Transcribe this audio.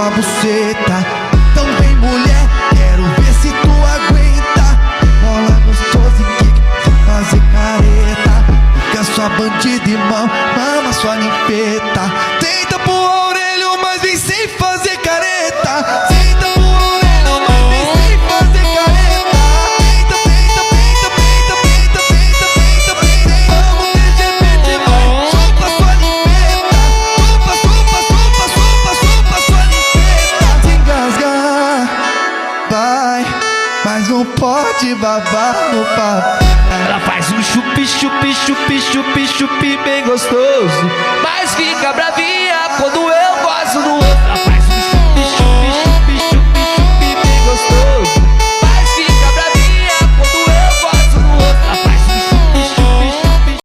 sua buceta. Então vem mulher, quero ver se tu aguenta. Rola gostoso e quica, sem fazer careta. Fica sua bandida e mama sua ninfeta. Tenta pôr a orelha, mas vem sem fazer careta. Tenta pôr a orelha, mas vem sem fazer careta. Tenta, tenta, tenta, tenta, tenta, tenta, tenta, tenta. Vamos TGP, vai, chupa sua ninfeta. Chupa, chupa, chupa, chupa, chupa sua ninfeta. Se engasgar, vai, mas não pode babar no papo. Ela faz um chupi, chupi, chupi, chupi, chupi bem gostoso, mas fica bravinha quando eu gosto do outro.